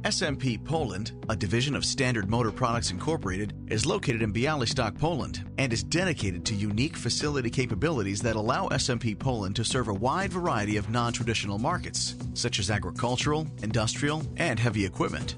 SMP Poland, a division of Standard Motor Products Incorporated, is located in Białystok, Poland, and is dedicated to unique facility capabilities that allow SMP Poland to serve a wide variety of non-traditional markets, such as agricultural, industrial, and heavy equipment.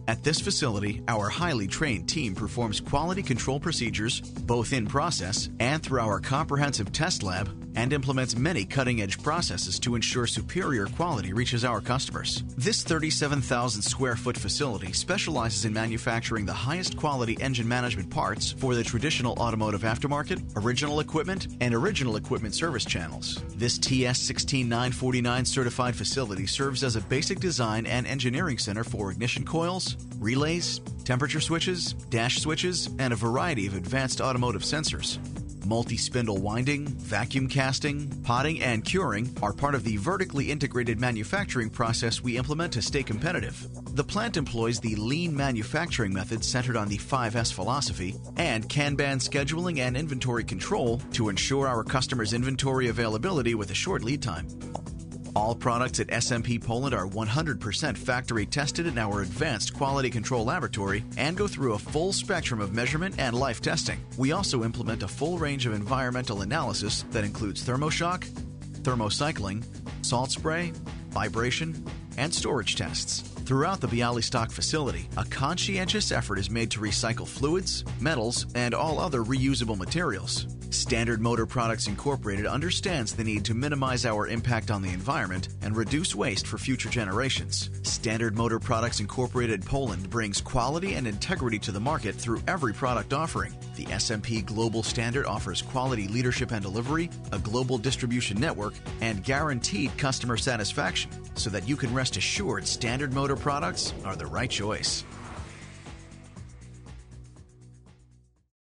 At this facility, our highly trained team performs quality control procedures, both in process and through our comprehensive test lab, and implements many cutting-edge processes to ensure superior quality reaches our customers. This 37,000 square foot facility specializes in manufacturing the highest quality engine management parts for the traditional automotive aftermarket, original equipment, and original equipment service channels. This TS 16949 certified facility serves as a basic design and engineering center for ignition coils, relays, temperature switches, dash switches, and a variety of advanced automotive sensors. Multi-spindle winding, vacuum casting, potting, and curing are part of the vertically integrated manufacturing process we implement to stay competitive. The plant employs the lean manufacturing method centered on the 5S philosophy and Kanban scheduling and inventory control to ensure our customers' inventory availability with a short lead time. All products at SMP Poland are 100% factory tested in our advanced quality control laboratory and go through a full spectrum of measurement and life testing. We also implement a full range of environmental analysis that includes thermoshock, thermocycling, salt spray, vibration, and storage tests. Throughout the Białystok facility, a conscientious effort is made to recycle fluids, metals, and all other reusable materials. Standard Motor Products Incorporated understands the need to minimize our impact on the environment and reduce waste for future generations. Standard Motor Products Incorporated Poland brings quality and integrity to the market through every product offering. The SMP Global Standard offers quality leadership and delivery, a global distribution network, and guaranteed customer satisfaction so that you can rest assured Standard Motor Products are the right choice.